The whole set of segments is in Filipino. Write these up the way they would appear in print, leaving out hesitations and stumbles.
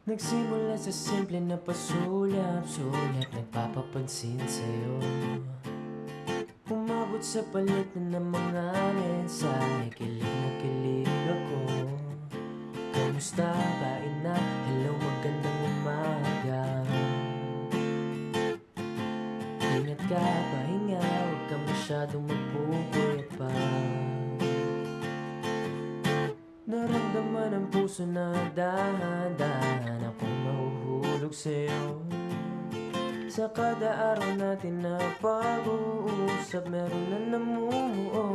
Nagsimula sa simple na pasulap-sulat, nagpapapansin sa'yo. Umabot sa palitan ng mga mensahe, kilig na kilig ako. Kamusta ba ina? Hello, magandang umaga. Ingat ka, pahinga, huwag ka masyadong magpupuyat pa. Naramdaman ang puso na dahan-dahan akong mahuhulog sa'yo. Sa kada araw natin na pag-uusap, meron na namumuo.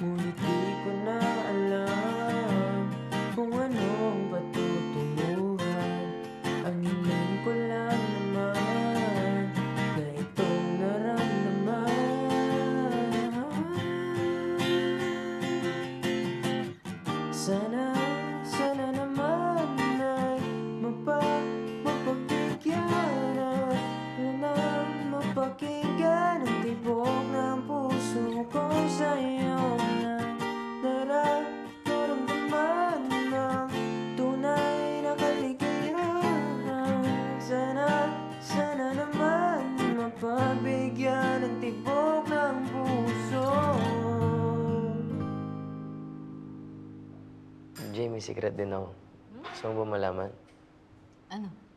Ngunit di ko na alam kung anong patutunguhan. Ang hiling ko lang naman na itong naramdaman. Sana naman ay mapagbigyan na mapakinggan ang tibok ng puso ko sa'yo na nararamdaman ng tunay na kaligayahan. Sana naman mapagbigyan ang tibok ng puso. Jay, may secret din ako. Gusto mo ba malaman? Ano?